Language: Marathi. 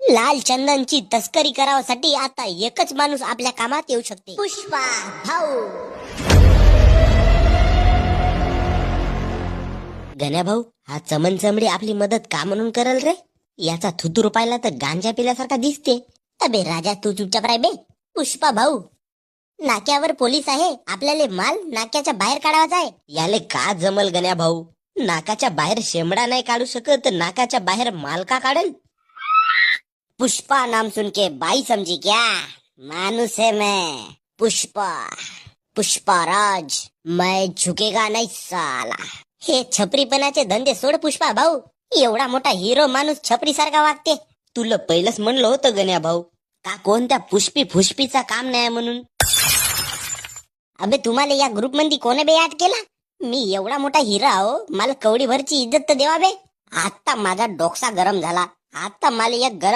लाल चंदनची तस्करी करावासाठी आता एकच माणूस आपल्या कामात येऊ शकते, पुष्पा भाऊ. गण्या भाऊ, हा चमन चमडी आपली मदत का म्हणून करल रे? याचा थुतूर पाहिला तर गांजा पिल्यासारखा दिसते. अबे राजा, तू चुपचाप राय बे. पुष्पा भाऊ, नाक्यावर पोलीस आहे, आपल्याला माल नाक्याच्या बाहेर काढावाचा आहे. याले का जमल गण्या भाऊ? नाकाच्या बाहेर शेमडा नाही काढू शकत तर नाकाच्या बाहेर माल का काढेल? पुष्पा नाम सुन के बाई समझी क्या? मानुस है मैं, पुष्पा, पुष्पाराज. मैं झुकेगा नाही साला. हे छपरीपणाचे धंदे सोड पुष्पा भाऊ. एवढा मोठा हिरो माणूस छपरी सारखा वागते. तुला पहिलंच म्हणलं होतं गण्या भाऊ का कोणत्या पुष्पी फुष्पीचा काम नाही म्हणून. अबे तुम्हाला या ग्रुप मध्ये कोणी बे ऍड केला? मी एवढा मोठा हिरा हो, मला कवडी भरची इज्जत तर देवा बे. आता माझा डोकसा गरम झाला. आता मला एक गरम